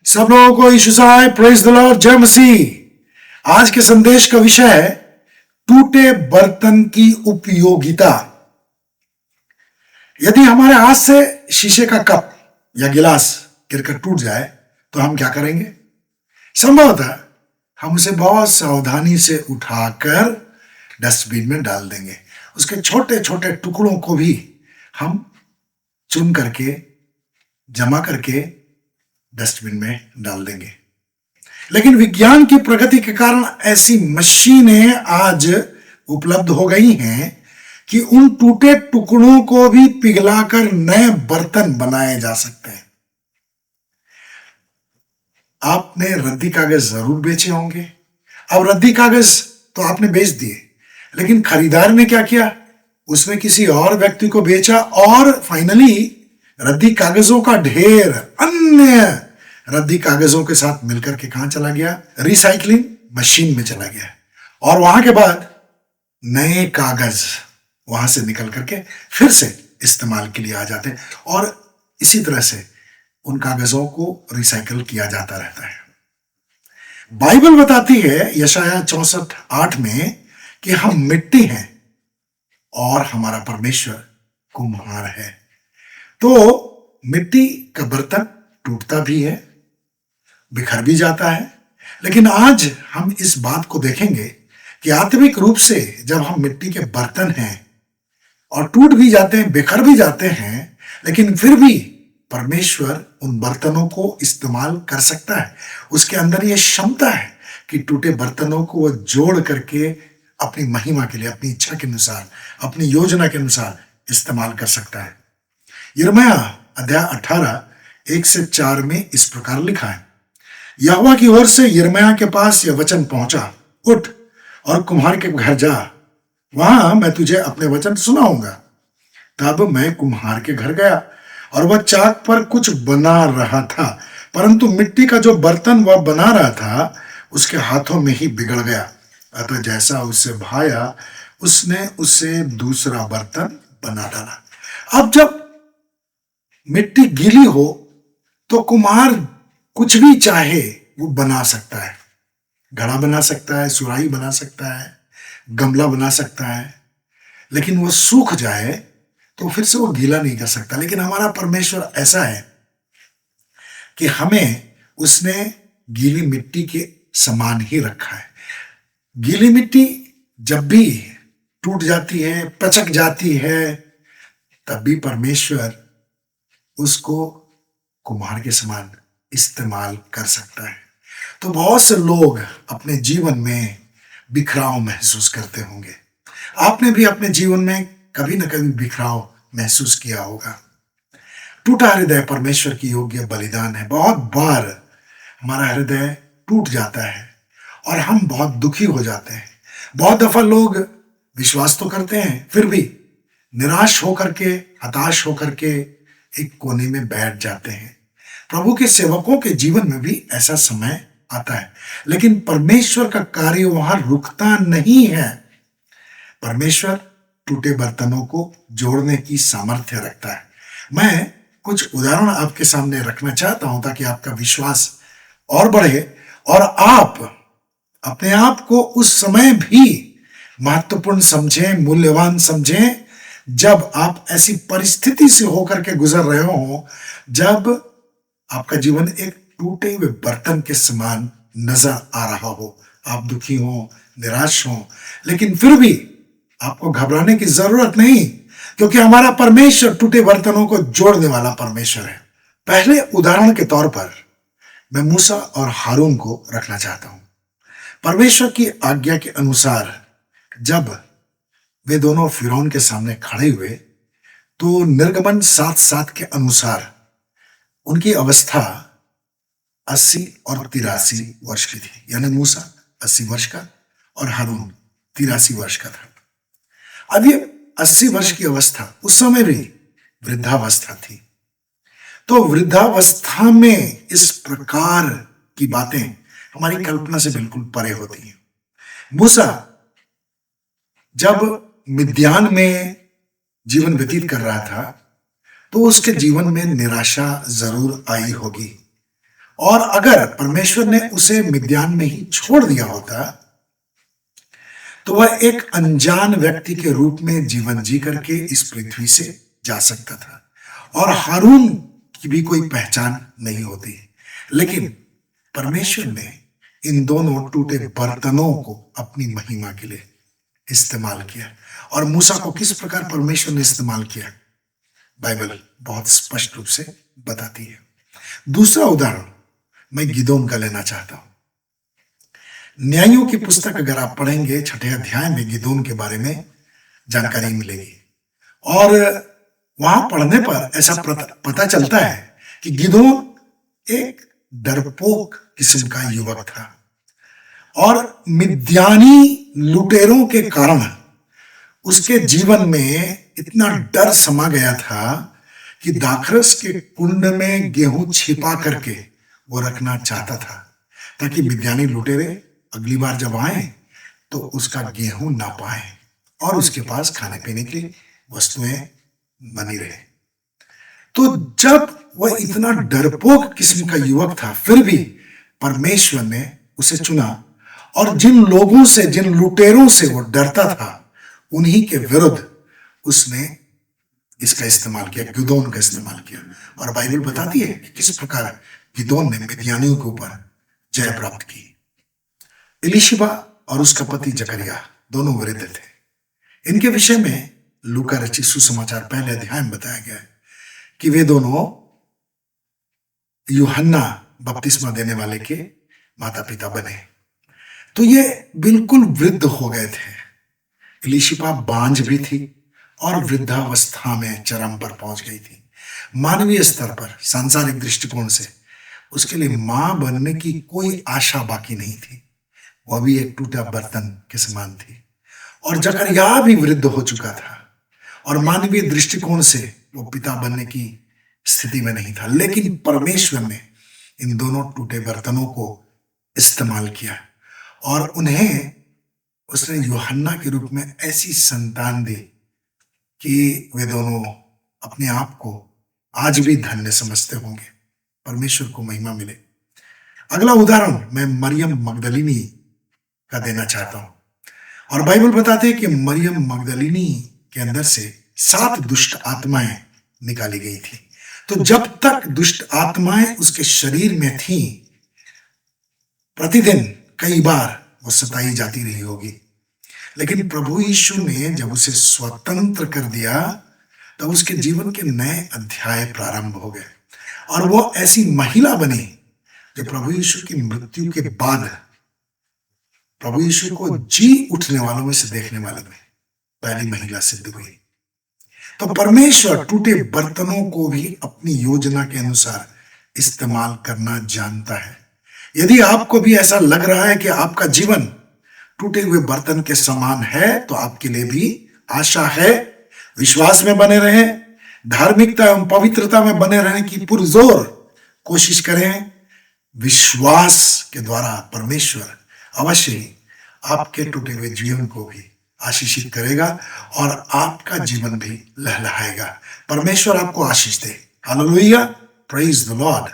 सब लोगों को यीशु साय प्रेज द लॉर्ड, जय मसीह। आज के संदेश का विषय है टूटे बर्तन की उपयोगिता। यदि हमारे हाथ से शीशे का कप या गिलास गिरकर टूट जाए तो हम क्या करेंगे? संभवतः हम उसे बहुत सावधानी से उठाकर डस्टबिन में डाल देंगे। उसके छोटे छोटे टुकड़ों को भी हम चुन करके जमा करके डस्टबिन में डाल देंगे। लेकिन विज्ञान की प्रगति के कारण ऐसी मशीनें आज उपलब्ध हो गई हैं कि उन टूटे टुकड़ों को भी पिघलाकर नए बर्तन बनाए जा सकते हैं। आपने रद्दी कागज जरूर बेचे होंगे। अब रद्दी कागज तो आपने बेच दिए, लेकिन खरीदार ने क्या किया? उसने किसी और व्यक्ति को बेचा और फाइनली रद्दी कागजों का ढेर अन्य रद्दी कागजों के साथ मिलकर के कहां चला गया? रिसाइकलिंग मशीन में चला गया। और वहां के बाद नए कागज वहां से निकल करके फिर से इस्तेमाल के लिए आ जाते हैं और इसी तरह से उन कागजों को रिसाइकल किया जाता रहता है। बाइबल बताती है यशाया 64:8 में कि हम मिट्टी हैं और हमारा परमेश्वर कुम्हार है। तो मिट्टी का बर्तन टूटता भी है, बिखर भी जाता है, लेकिन आज हम इस बात को देखेंगे कि आत्मिक रूप से जब हम मिट्टी के बर्तन हैं और टूट भी जाते हैं, बिखर भी जाते हैं, लेकिन फिर भी परमेश्वर उन बर्तनों को इस्तेमाल कर सकता है। उसके अंदर यह क्षमता है कि टूटे बर्तनों को वो जोड़ करके अपनी महिमा के लिए, अपनी इच्छा के अनुसार, अपनी योजना के अनुसार इस्तेमाल कर सकता है। यिर्मयाह अध्याय 18:1-4 में इस प्रकार लिखा है, यहोवा की ओर से यिर्मयाह के पास यह वचन पहुंचा, उठ और कुम्हार के घर जा, वहां मैं तुझे अपने वचन सुनाऊंगा। तब मैं कुम्हार के घर गया और वह चाक पर कुछ बना रहा था, परंतु मिट्टी का जो बर्तन वह बना रहा था उसके हाथों में ही बिगड़ गया। अतः जैसा उससे भाया उसने उसे दूसरा बर्तन बना डाला। अब जब मिट्टी गीली हो तो कुम्हार कुछ भी चाहे वो बना सकता है। घड़ा बना सकता है, सुराही बना सकता है, गमला बना सकता है, लेकिन वो सूख जाए तो फिर से वो गीला नहीं कर सकता। लेकिन हमारा परमेश्वर ऐसा है कि हमें उसने गीली मिट्टी के समान ही रखा है। गीली मिट्टी जब भी टूट जाती है, पचक जाती है, तब भी परमेश्वर उसको कुम्हार के समान इस्तेमाल कर सकता है। तो बहुत से लोग अपने जीवन में बिखराव महसूस करते होंगे। आपने भी अपने जीवन में कभी न कभी बिखराव महसूस किया होगा। टूटा हृदय परमेश्वर की योग्य बलिदान है। बहुत बार हमारा हृदय टूट जाता है और हम बहुत दुखी हो जाते हैं। बहुत दफा लोग विश्वास तो करते हैं, फिर भी निराश होकर के, हताश होकर के एक कोने में बैठ जाते हैं। प्रभु के सेवकों के जीवन में भी ऐसा समय आता है, लेकिन परमेश्वर का कार्य वहां रुकता नहीं है। परमेश्वर टूटे बर्तनों को जोड़ने की सामर्थ्य रखता है। मैं कुछ उदाहरण आपके सामने रखना चाहता हूं ताकि आपका विश्वास और बढ़े और आप अपने आप को उस समय भी महत्वपूर्ण समझें, मूल्यवान समझें, जब आप ऐसी परिस्थिति से होकर के गुजर रहे हो, जब आपका जीवन एक टूटे हुए बर्तन के समान नजर आ रहा हो। आप दुखी हो, निराश हो, लेकिन फिर भी आपको घबराने की जरूरत नहीं, क्योंकि हमारा परमेश्वर टूटे बर्तनों को जोड़ने वाला परमेश्वर है। पहले उदाहरण के तौर पर मैं मूसा और हारून को रखना चाहता हूं। परमेश्वर की आज्ञा के अनुसार जब वे दोनों फिरौन के सामने खड़े हुए तो निर्गमन 7:7 के अनुसार उनकी अवस्था 80 और 83 वर्ष की थी। यानी मूसा 80 वर्ष का और हारून 83 वर्ष का था। अब ये 80 वर्ष की अवस्था उस समय भी वृद्धावस्था थी। तो वृद्धावस्था में इस प्रकार की बातें हमारी कल्पना से बिल्कुल परे होती हैं। मूसा जब मिद्यान में जीवन व्यतीत कर रहा था तो उसके जीवन में निराशा जरूर आई होगी। और अगर परमेश्वर ने उसे मिद्यान में ही छोड़ दिया होता तो वह एक अनजान व्यक्ति के रूप में जीवन जी करके इस पृथ्वी से जा सकता था और हारून की भी कोई पहचान नहीं होती। लेकिन परमेश्वर ने इन दोनों टूटे बर्तनों को अपनी महिमा के लिए इस्तेमाल किया। और मूसा को किस प्रकार परमेश्वर ने इस्तेमाल किया, बाइबल बहुत स्पष्ट रूप से बताती है। दूसरा उदाहरण मैं गिदोन का लेना चाहता हूं। न्यायों की पुस्तक अगर आप पढ़ेंगे 6 अध्याय में गिदोन के बारे में जानकारी मिलेगी और वहां पढ़ने पर ऐसा पता चलता है कि गिदोन एक डरपोक किस्म का युवक था और मिद्यानी लुटेरों के कारण उसके जीवन में इतना डर समा गया था कि दाखरस के कुंड में गेहूं छिपा करके वो रखना चाहता था ताकि मिद्यानी लुटेरे अगली बार जब आए तो उसका गेहूं ना पाए और उसके पास खाने पीने की वस्तुएं बनी रहे। तो जब वह इतना डरपोक किस्म का युवक था फिर भी परमेश्वर ने उसे चुना और जिन लोगों से, जिन लुटेरों से वो डरता था उन्हीं के विरुद्ध उसने इसका इस्तेमाल किया, गिदोन का इस्तेमाल किया। और बाइबल बताती है कि किस प्रकार गिदोन ने मिद्यानियों के ऊपर जय प्राप्त की। एलीशिबा और उसका पति जकरिया दोनों वृद्ध थे। इनके विषय में लूका रचित सुसमाचार पहले अध्याय में बताया गया है कि वे दोनों यूहन्ना बपतिस्मा देने वाले के माता पिता बने। तो ये बिल्कुल वृद्ध हो गए थे। एलीशिबा बांझ भी थी और वृद्धावस्था में चरम पर पहुंच गई थी। मानवीय स्तर पर, सांसारिक दृष्टिकोण से उसके लिए मां बनने की कोई आशा बाकी नहीं थी। वह भी एक टूटा बर्तन के समान थी। और जकरिया भी वृद्ध हो चुका था और मानवीय दृष्टिकोण से वो पिता बनने की स्थिति में नहीं था। लेकिन परमेश्वर ने इन दोनों टूटे बर्तनों को इस्तेमाल किया और उन्हें उसने यूहन्ना के रूप में ऐसी संतान दी कि वे दोनों अपने आप को आज भी धन्य समझते होंगे। परमेश्वर को महिमा मिले। अगला उदाहरण मैं मरियम मगदलिनी का देना चाहता हूं। और बाइबल बताते हैं कि मरियम मगदलिनी के अंदर से 7 दुष्ट आत्माएं निकाली गई थी। तो जब तक दुष्ट आत्माएं उसके शरीर में थी प्रतिदिन कई बार वो सताई जाती रही होगी। लेकिन प्रभु यीशु ने जब उसे स्वतंत्र कर दिया तब उसके जीवन के नए अध्याय प्रारंभ हो गए और वो ऐसी महिला बनी जो प्रभु यीशु की मृत्यु के बाद प्रभु यीशु को जी उठने वालों में से देखने वाले में पहली महिला सिद्ध हुई। तो परमेश्वर टूटे बर्तनों को भी अपनी योजना के अनुसार इस्तेमाल करना जानता है। यदि आपको भी ऐसा लग रहा है कि आपका जीवन टूटे हुए बर्तन के समान है तो आपके लिए भी आशा है। विश्वास में बने रहें, धार्मिकता एवं पवित्रता में बने रहने की पुरजोर कोशिश करें। विश्वास के द्वारा परमेश्वर अवश्य ही आपके टूटे हुए जीवन को भी आशीषित करेगा और आपका जीवन भी लहलहाएगा। परमेश्वर आपको आशीष दे। Hallelujah, praise the Lord.